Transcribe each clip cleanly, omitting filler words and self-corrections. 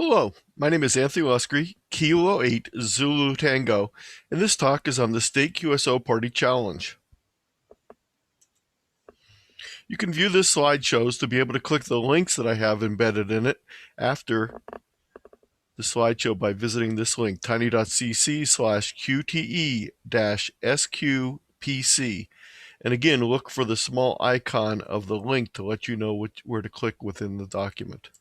Hello, my name is Anthony Luscre, Kilo 8 Zulu Tango, and this talk is on the State QSO Party Challenge. You can view this slideshow to be able to click the links that I have embedded in it after the slideshow by visiting this link, tiny.cc/QTE-SQPC. And again, look for the small icon of the link to let you know where to click within the document.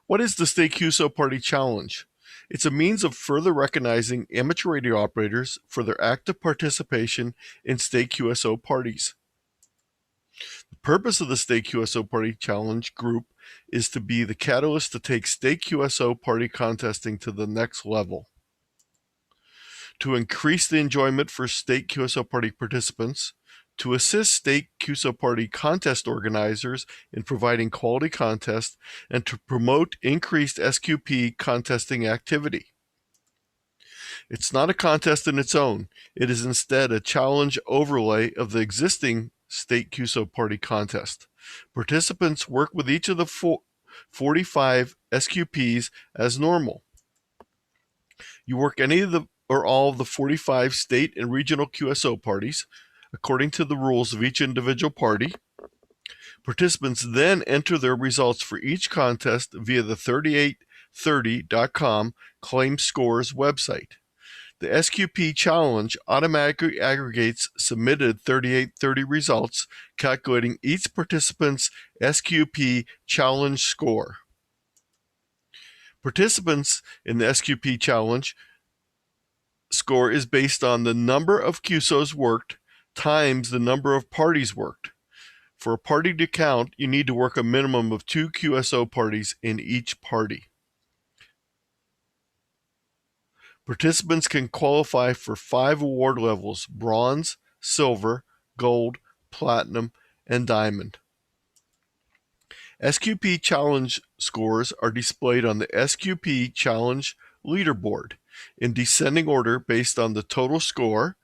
What is the State QSO Party Challenge? It's a means of further recognizing amateur radio operators for their active participation in state QSO parties. The purpose of the State QSO Party Challenge group is to be the catalyst to take state QSO party contesting to the next level. To increase the enjoyment for state QSO party participants, to assist state QSO party contest organizers in providing quality contests, and to promote increased SQP contesting activity. It's not a contest in its own. It is instead a challenge overlay of the existing state QSO party contest. Participants work with each of the 45 SQPs as normal. You work any of the or all of the 45 state and regional QSO parties according to the rules of each individual party. Participants then enter their results for each contest via the 3830.com claim scores website. The SQP challenge automatically aggregates submitted 3830 results, calculating each participant's SQP challenge score. Participants in the SQP challenge score is based on the number of QSOs worked times the number of parties worked. For a party to count, you need to work a minimum of 2 QSO parties in each party. Participants can qualify for 5 award levels: bronze, silver, gold, platinum, and diamond. SQP challenge scores are displayed on the SQP challenge leaderboard in descending order based on the total score,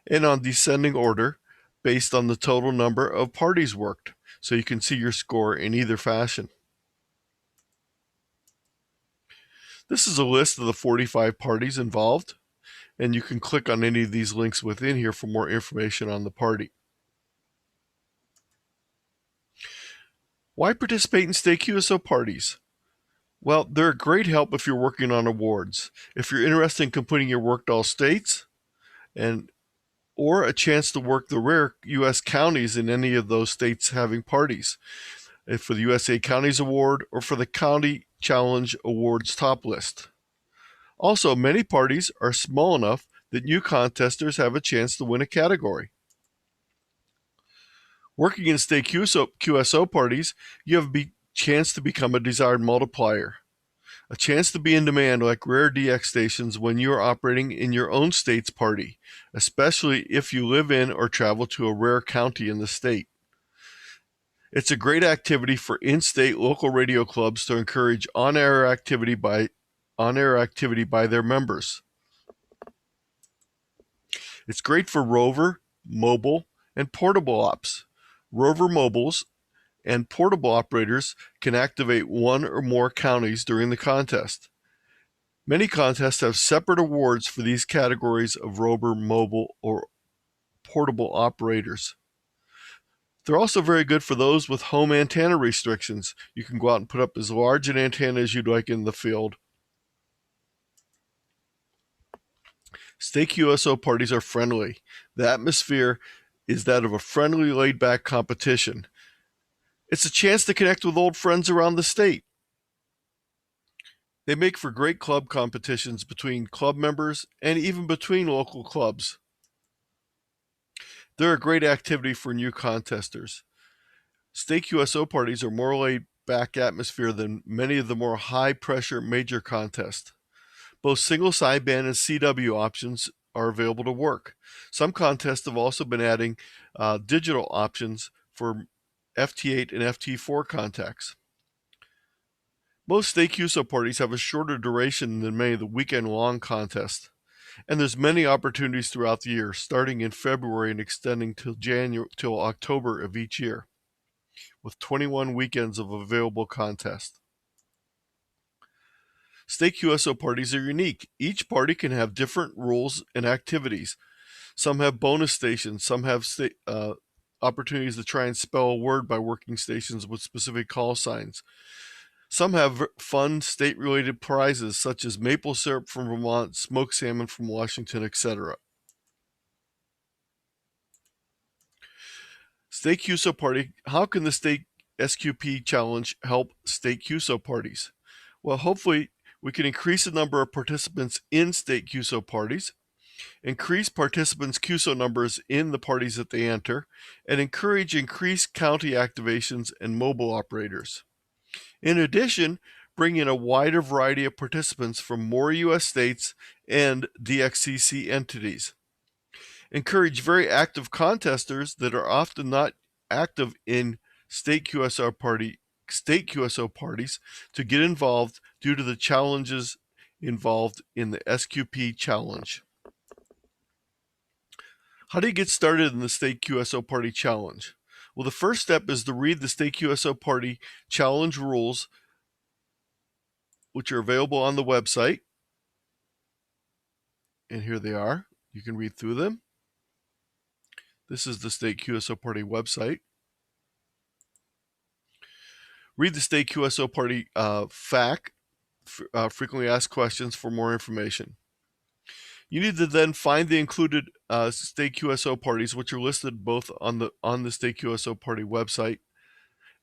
and on descending order based on the total number of parties worked, so you can see your score in either fashion. This is a list of the 45 parties involved, and you can click on any of these links within here for more information on the party. Why participate in state QSO parties? Well, they're a great help if you're working on awards. If you're interested in completing your work to all states, or a chance to work the rare U.S. counties in any of those states having parties, for the USA Counties Award or for the County Challenge Awards top list. Also, many parties are small enough that new contesters have a chance to win a category. Working in state QSO parties, you have a chance to become a desired multiplier. A chance to be in demand like rare DX stations when you are operating in your own state's party, especially if you live in or travel to a rare county in the state. It's a great activity for in-state local radio clubs to encourage on-air activity by their members. It's great for rover, mobile, and portable ops. Rover mobiles and portable operators can activate one or more counties during the contest. Many contests have separate awards for these categories of rover, mobile, or portable operators. They're also very good for those with home antenna restrictions. You can go out and put up as large an antenna as you'd like in the field. State QSO parties are friendly. The atmosphere is that of a friendly, laid-back competition. It's a chance to connect with old friends around the state. They make for great club competitions between club members and even between local clubs. They're a great activity for new contesters. State QSO parties are more laid-back atmosphere than many of the more high-pressure major contests. Both single sideband and CW options are available to work. Some contests have also been adding digital options for FT8 and FT4 contacts. Most state QSO parties have a shorter duration than many of the weekend-long contests, and there's many opportunities throughout the year, starting in February and extending till October of each year, with 21 weekends of available contests. State QSO parties are unique. Each party can have different rules and activities. Some have bonus stations. Some have opportunities to try and spell a word by working stations with specific call signs. Some have fun state-related prizes such as maple syrup from Vermont, smoked salmon from Washington, etc. State QSO party. How can the state SQP challenge help state QSO parties? Well, hopefully we can increase the number of participants in state QSO parties, increase participants' QSO numbers in the parties that they enter, and encourage increased county activations and mobile operators. In addition, bring in a wider variety of participants from more U.S. states and DXCC entities. Encourage very active contesters that are often not active in state QSO parties to get involved due to the challenges involved in the SQP challenge. How do you get started in the state QSO party challenge? Well, the first step is to read the state QSO party challenge rules, which are available on the website. And here they are. You can read through them. This is the state QSO party website. Read the state QSO party FAQ, frequently asked questions, for more information. You need to then find the included state QSO parties, which are listed both on the state QSO party website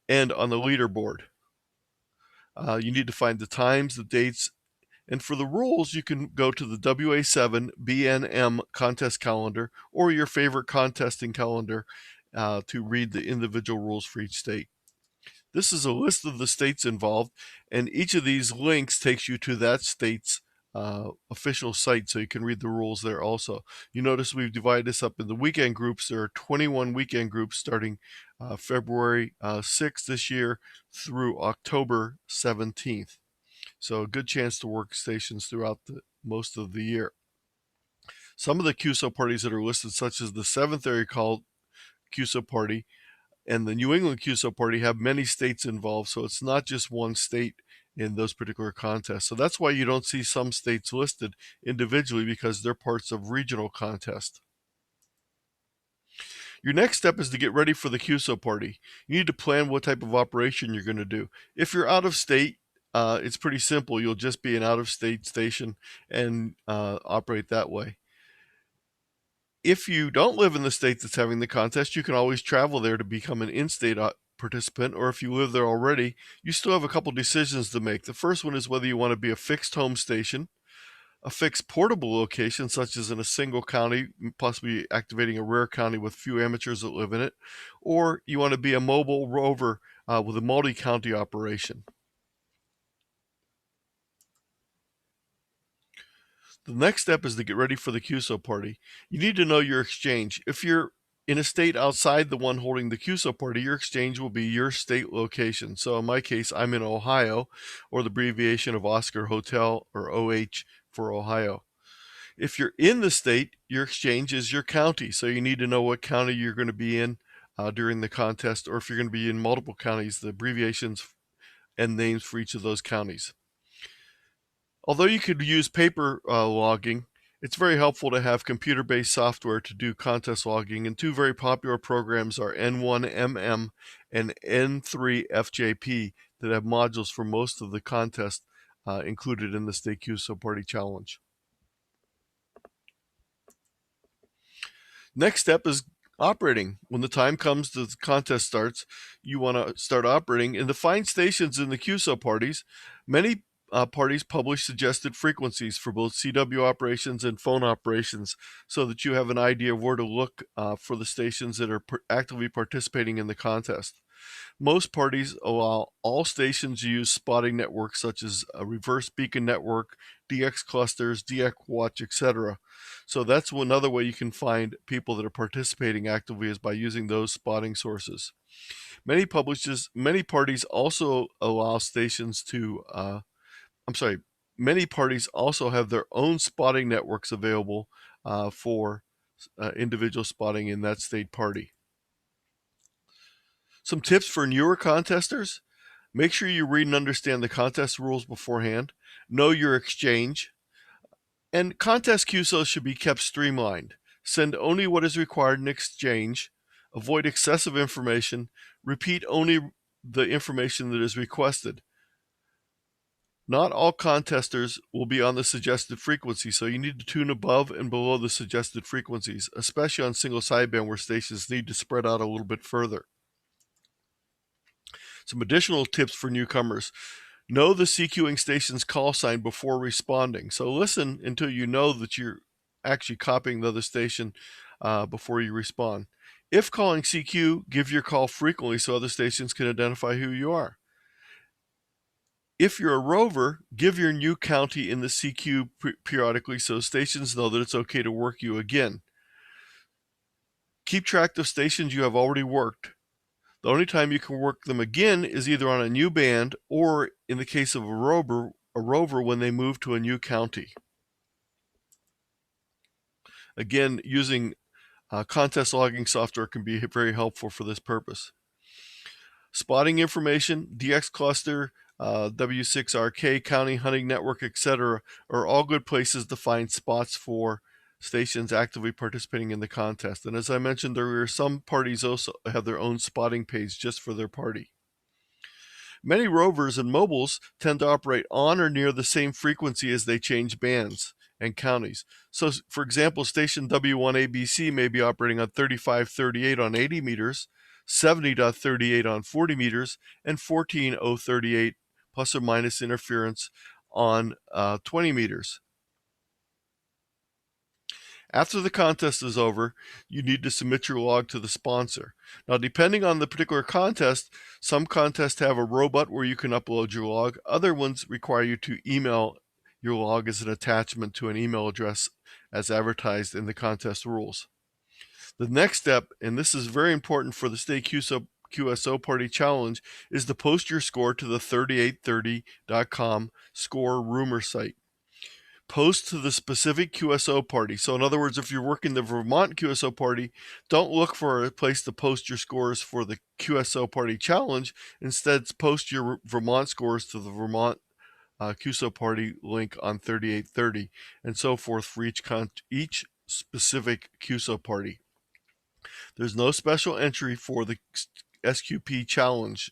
and on the leaderboard. You need to find the times, the dates, and for the rules, you can go to the WA7 BNM contest calendar or your favorite contesting calendar to read the individual rules for each state. This is a list of the states involved, and each of these links takes you to that state's official site, so you can read the rules there also. You notice we've divided this up into weekend groups. There are 21 weekend groups starting February 6th this year through October 17th. So a good chance to work stations throughout most of the year. Some of the QSO parties that are listed, such as the 7th area called QSO party and the New England QSO party, have many states involved, so it's not just one state in those particular contests. So that's why you don't see some states listed individually, because they're parts of regional contests. Your next step is to get ready for the QSO party. You need to plan what type of operation you're going to do. If you're out of state, it's pretty simple. You'll just be an out-of-state station and operate that way. If you don't live in the state that's having the contest, you can always travel there to become an in-state participant, or if you live there already, you still have a couple decisions to make. The first one is whether you want to be a fixed home station, a fixed portable location, such as in a single county, possibly activating a rare county with few amateurs that live in it, or you want to be a mobile rover with a multi-county operation. The next step is to get ready for the QSO party. You need to know your exchange. If you're in a state outside the one holding the QSO party, your exchange will be your state location. So in my case, I'm in Ohio, or the abbreviation of Oscar Hotel, or OH for Ohio. If you're in the state, your exchange is your county. So you need to know what county you're going to be in during the contest, or if you're going to be in multiple counties, the abbreviations and names for each of those counties. Although you could use paper logging, it's very helpful to have computer-based software to do contest logging, and two very popular programs are N1MM and N3FJP that have modules for most of the contests included in the State QSO Party Challenge. Next step is operating. When the time comes the contest starts, you want to start operating. And to find stations in the QSO parties, many parties publish suggested frequencies for both CW operations and phone operations, so that you have an idea of where to look for the stations that are actively participating in the contest. Most parties allow all stations to use spotting networks such as a reverse beacon network, DX clusters, DX watch, etc. So that's another way you can find people that are participating actively, is by using those spotting sources. Many parties also allow stations to many parties also have their own spotting networks available for individual spotting in that state party. Some tips for newer contesters. Make sure you read and understand the contest rules beforehand. Know your exchange. And contest QSOs should be kept streamlined. Send only what is required in exchange. Avoid excessive information. Repeat only the information that is requested. Not all contesters will be on the suggested frequency, so you need to tune above and below the suggested frequencies, especially on single sideband where stations need to spread out a little bit further. Some additional tips for newcomers. Know the CQing station's call sign before responding. So listen until you know that you're actually copying the other station before you respond. If calling CQ, give your call frequently so other stations can identify who you are. If you're a rover, give your new county in the CQ periodically so stations know that it's okay to work you again. Keep track of stations you have already worked. The only time you can work them again is either on a new band or, in the case of a rover when they move to a new county. Again, using contest logging software can be very helpful for this purpose. Spotting information, DX cluster, W6RK, county hunting network, etc. are all good places to find spots for stations actively participating in the contest. And as I mentioned earlier, some parties also have their own spotting page just for their party. Many rovers and mobiles tend to operate on or near the same frequency as they change bands and counties. So, for example, station W1ABC may be operating on 3538 on 80 meters, 70.38 on 40 meters, and 14.038 plus or minus interference on 20 meters. After the contest is over, you need to submit your log to the sponsor. Now, depending on the particular contest, some contests have a robot where you can upload your log. Other ones require you to email your log as an attachment to an email address as advertised in the contest rules. The next step, and this is very important for the State QSO Party Challenge, is to post your score to the 3830.com score rumor site. Post to the specific QSO party. So in other words, if you're working the Vermont QSO party, don't look for a place to post your scores for the QSO Party Challenge. Instead, post your Vermont scores to the Vermont QSO party link on 3830 and so forth for each specific QSO party. There's no special entry for the SQP challenge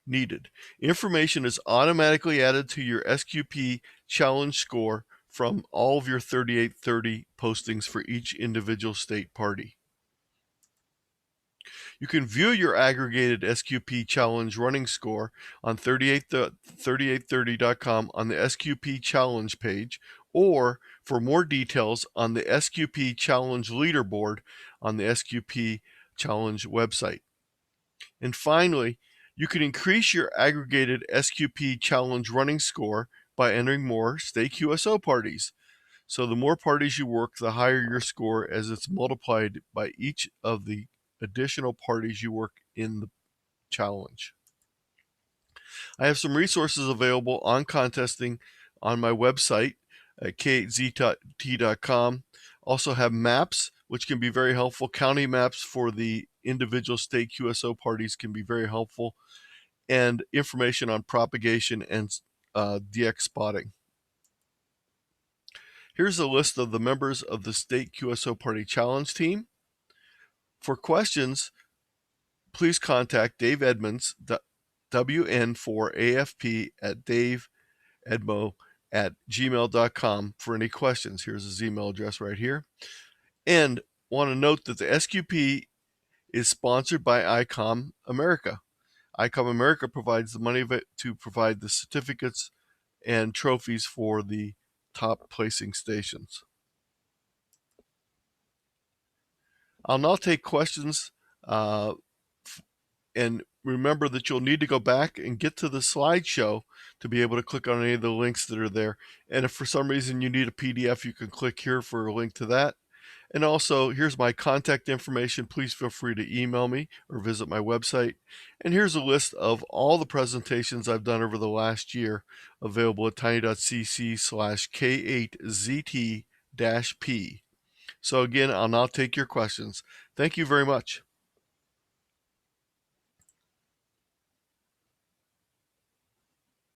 needed. Information is automatically added to your SQP challenge score from all of your 3830 postings for each individual state party. You can view your aggregated SQP challenge running score on 3830.com on the SQP challenge page, or for more details on the SQP challenge leaderboard on the SQP challenge website. And finally, you can increase your aggregated SQP challenge running score by entering more state QSO parties. So the more parties you work, the higher your score as it's multiplied by each of the additional parties you work in the challenge. I have some resources available on contesting on my website at K8ZT.com. Also have maps, which can be very helpful. County maps for the individual state QSO parties can be very helpful, and information on propagation and DX spotting. Here's a list of the members of the State QSO Party Challenge team. For questions, please contact Dave Edmonds, WN4AFP at daveedmo@gmail.com for any questions. Here's his email address right here. And want to note that the SQP is sponsored by ICOM America. ICOM America provides the money to provide the certificates and trophies for the top placing stations. I'll now take questions, and remember that you'll need to go back and get to the slideshow to be able to click on any of the links that are there. And if for some reason you need a PDF, you can click here for a link to that. And also, here's my contact information. Please feel free to email me or visit my website. And here's a list of all the presentations I've done over the last year, available at tiny.cc/K8ZT-P. So again, I'll now take your questions. Thank you very much.